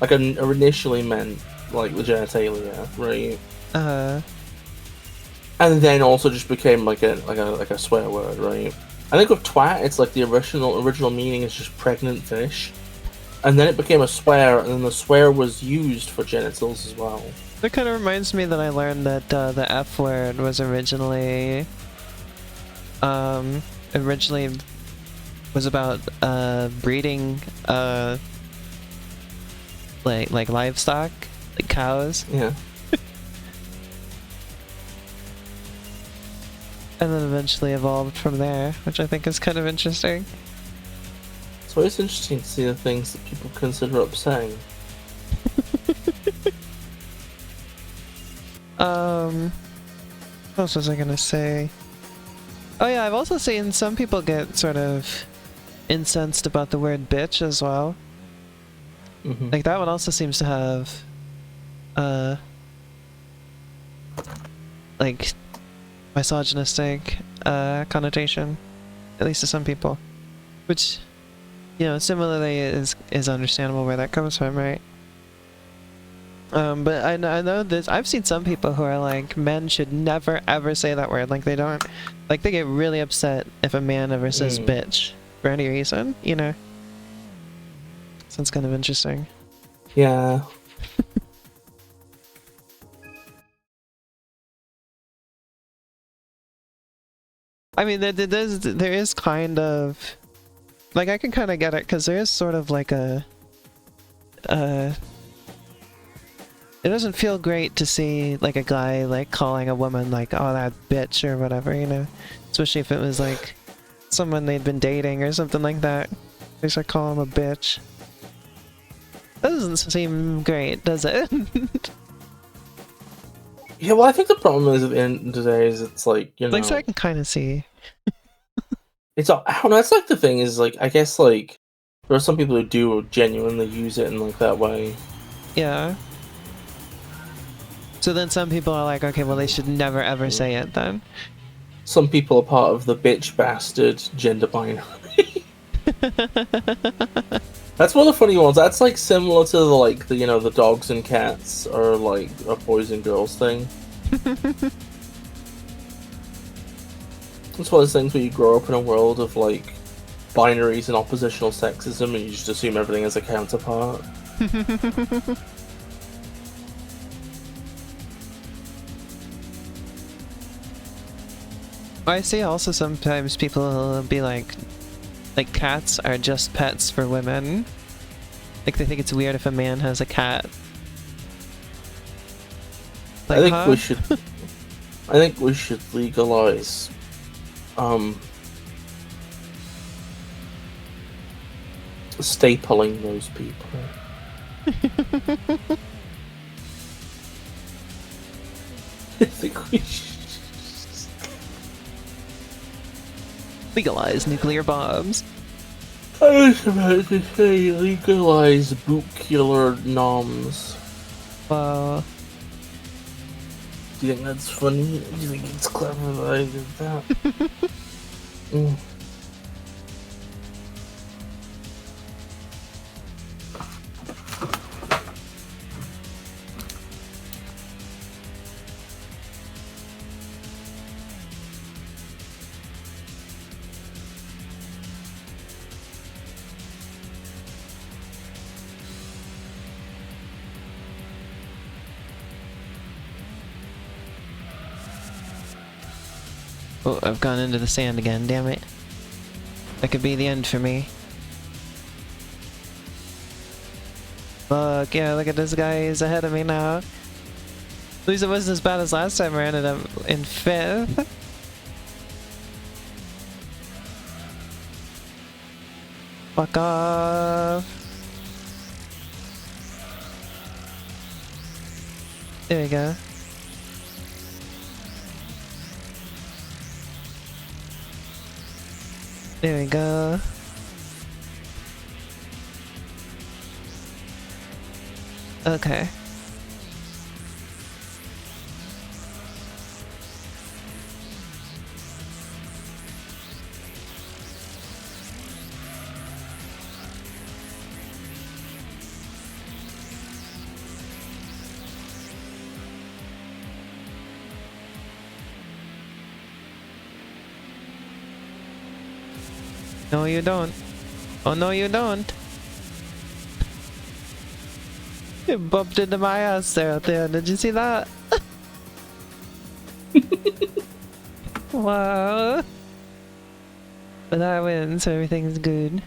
Like, initially meant, like, the genitalia, right? And then also just became like a swear word, right? I think with twat, it's like the original meaning is just pregnant fish, and then it became a swear, and then the swear was used for genitals as well. That kind of reminds me that I learned that the F word was originally was about breeding like livestock, like cows. Yeah. And then eventually evolved from there, which I think is kind of interesting. It's always interesting to see the things that people consider upsetting. What else was I gonna say? Oh yeah, I've also seen some people get sort of incensed about the word bitch as well. Mm-hmm. Like that one also seems to have like misogynistic connotation, at least to some people, which, you know, similarly is understandable where that comes from, right? But I know this. I've seen some people who are like, men should never ever say that word. Like they don't, like they get really upset if a man ever says bitch for any reason, you know. So it's kind of interesting. Yeah. I mean, there is kind of, like, I can kind of get it, because there is sort of like a, it doesn't feel great to see, like, a guy, like, calling a woman, like, oh, that bitch, or whatever, you know? Especially if it was, like, someone they'd been dating or something like that. They start calling him a bitch. That doesn't seem great, does it? Yeah, well, I think the problem is at the end of the day is it's like, you know... Like, so I can kind of see. It's, I don't know, that's like the thing is, like, I guess, like, there are some people who do genuinely use it in, like, that way. Yeah. So then some people are like, okay, well, they should never ever say it then. Some people are part of the bitch bastard gender binary. That's one of the funny ones. That's like similar to the, like, the, you know, the dogs and cats or like a boys and girls thing. It's one of those things where you grow up in a world of like binaries and oppositional sexism and you just assume everything is a counterpart. I see also sometimes people will be like cats are just pets for women. Like they think it's weird if a man has a cat. Like, I think huh? we should. I think we should legalize. Stapling those people. I think we should. Legalize nuclear bombs. I was about to say legalize bootcular noms. Wow. Do you think that's funny? Do you think it's clever that I did that? Mm. Oh, I've gone into the sand again, damn it. That could be the end for me. Look, yeah, look at this guy, he's ahead of me now. At least it wasn't as bad as last time I ended up in 5th. Fuck off. There we go. There we go. Okay. No, you don't. Oh, no, you don't. You bumped into my ass there at the end. Did you see that? Wow. But I win, so everything's good.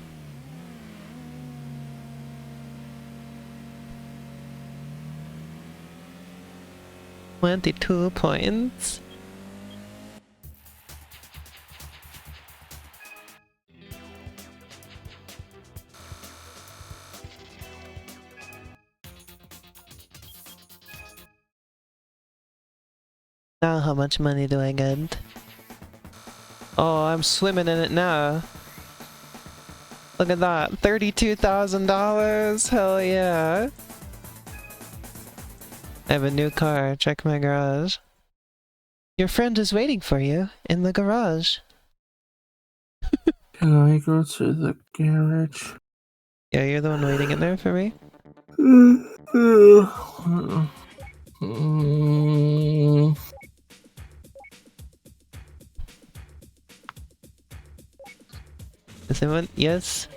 $22 points. Now how much money do I get? Oh, I'm swimming in it now. Look at that, $32,000, hell yeah. I have a new car, check my garage. Your friend is waiting for you in the garage. Can I go to the garage? Yeah, you're the one waiting in there for me? Is anyone? Yes?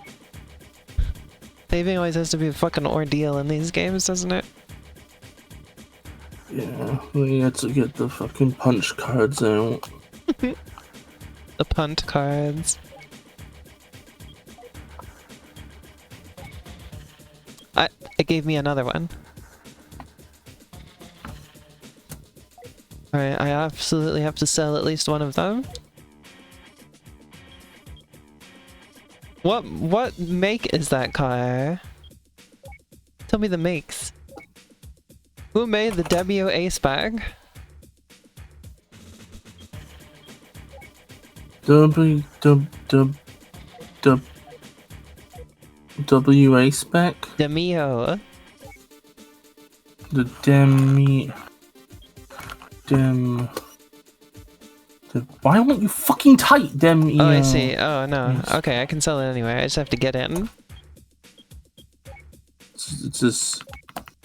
Saving always has to be a fucking ordeal in these games, doesn't it? Yeah, we had to get the fucking punch cards out. The punt cards. It gave me another one. Alright, I absolutely have to sell at least one of them. What make is that car? Tell me the makes. Who made the Demio Ace bag? WA spec? Demio. The why won't you fucking type Oh, I see. Oh, no. Yes. Okay, I can sell it anyway. I just have to get in. It's just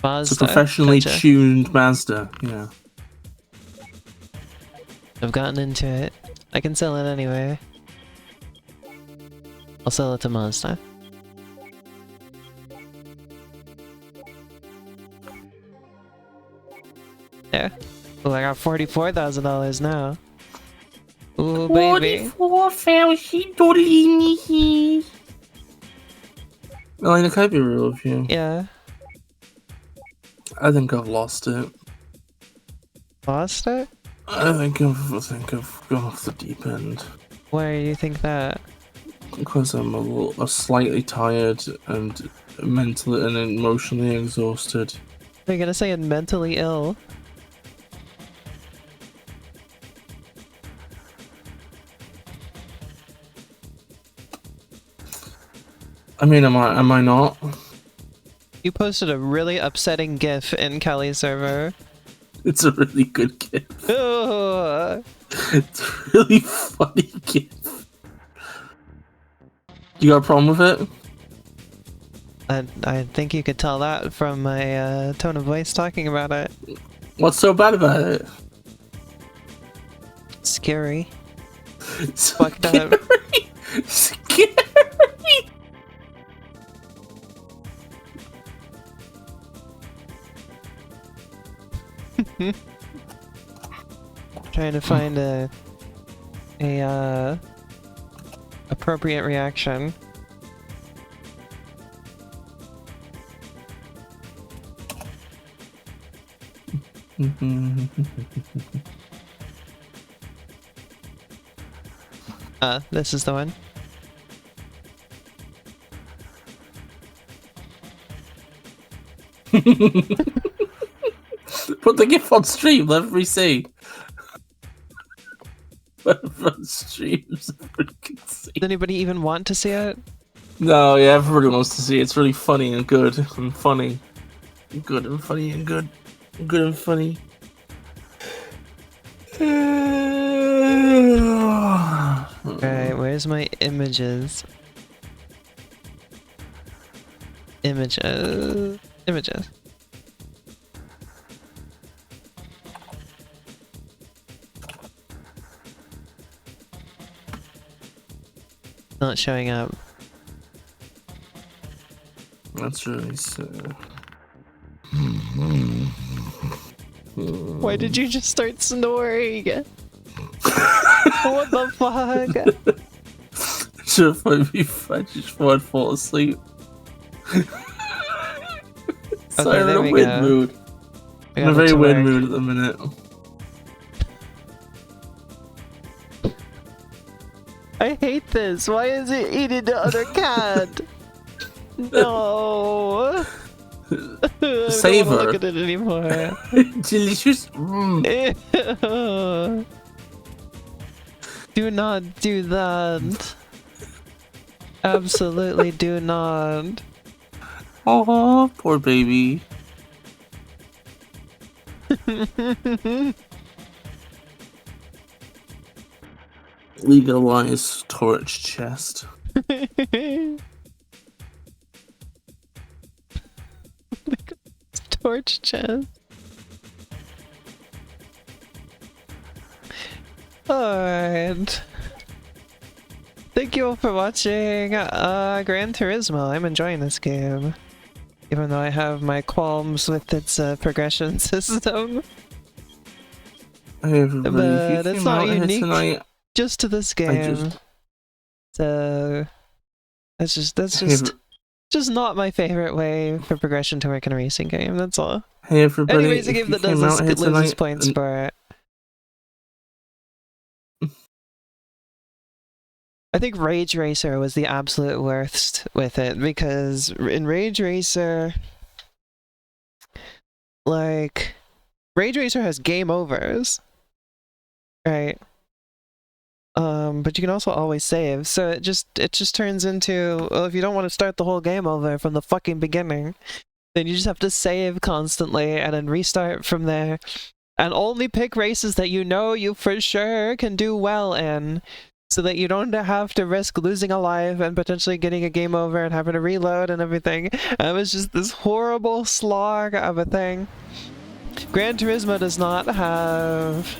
Mazda. it's a professionally Gotcha. tuned Mazda, yeah. I've gotten into it. I can sell it anyway. I'll sell it to Mazda. There. Oh, I got $44,000 now. Ooh, Maybe. 44,000 Dolini. Elena, can I be real with you? Yeah. I think I've lost it. Lost it? I think I've gone off the deep end. Why do you think that? Because I'm slightly tired and mentally and emotionally exhausted. Are you gonna say I'm mentally ill? I mean, am I not? You posted a really upsetting GIF in Kelly's server. It's a really good gift. Oh, It's a really funny gift. You got a problem with it? I think you could tell that from my tone of voice talking about it. What's so bad about it? Scary. It's Fucked up. Scary. Trying to find a appropriate reaction. This is the one. Put the GIF on stream, let everybody see. On streams, everybody can see. Does anybody even want to see it? No, yeah, everybody wants to see it. It's really funny and good and funny. Good and funny and good. Good and funny. Alright, where's my images? Images. Images. Not showing up. That's really sad. Why did you just start snoring? What the fuck? Should have just fall asleep. Sorry, I'm in a weird mood. I'm in a very weird mood at the minute. I hate this. Why is it eating the other cat? No. Save her. I don't look at it anymore. Delicious. Do not do that. Absolutely do not. Oh, poor baby. Legalize torch chest. Torch chest. Alright. Thank you all for watching Gran Turismo. I'm enjoying this game. Even though I have my qualms with its progression system. Hey everybody, but it's not unique tonight, just to this game. So that's just not my favorite way for progression to work in a racing game, that's all. Hey everybody, anyways, a game that does this loses points for it. I think Rage Racer was the absolute worst with it, because in Rage Racer, like, Rage Racer has game overs, right? But you can also always save, so it just turns into, well, if you don't want to start the whole game over from the fucking beginning, then you just have to save constantly and then restart from there, and only pick races that you know you for sure can do well in, so that you don't have to risk losing a life and potentially getting a game over and having to reload and everything. And it was just this horrible slog of a thing. Gran Turismo does not have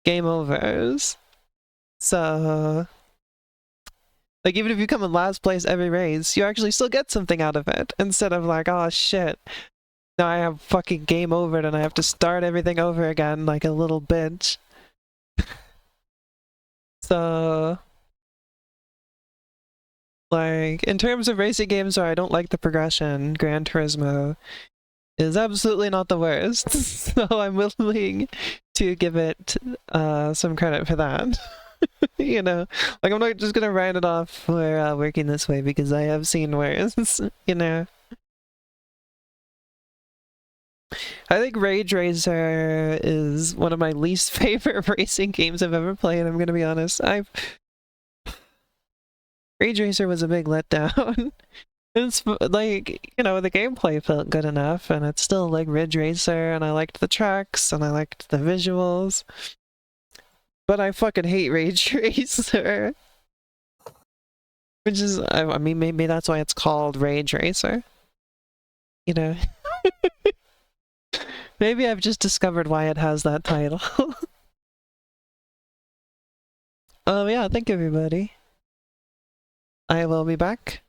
game overs. So, like, even if you come in last place every race, you actually still get something out of it, instead of like, oh shit, now I have fucking game over and I have to start everything over again like a little bitch. So, like, in terms of racing games where I don't like the progression, Gran Turismo is absolutely not the worst. So I'm willing to give it some credit for that. You know, like I'm not just gonna write it off for working this way because I have seen worse. You know, I think Rage Racer is one of my least favorite racing games I've ever played. I'm gonna be honest. Rage Racer was a big letdown. It's like, you know, the gameplay felt good enough, and it's still like Ridge Racer, and I liked the tracks, and I liked the visuals. But I fucking hate Rage Racer. Which is, I mean, maybe that's why it's called Rage Racer. You know? Maybe I've just discovered why it has that title. Yeah, thank you everybody. I will be back,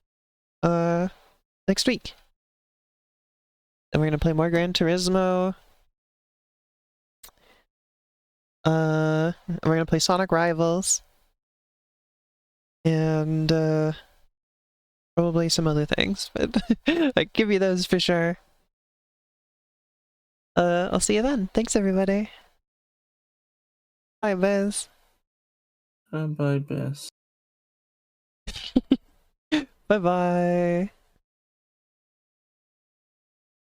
next week. And we're gonna play more Gran Turismo. And we're gonna play Sonic Rivals. And, probably some other things, but I give you those for sure. I'll see you then. Thanks everybody. Bye, Biz. Bye, Bess. Bye-bye.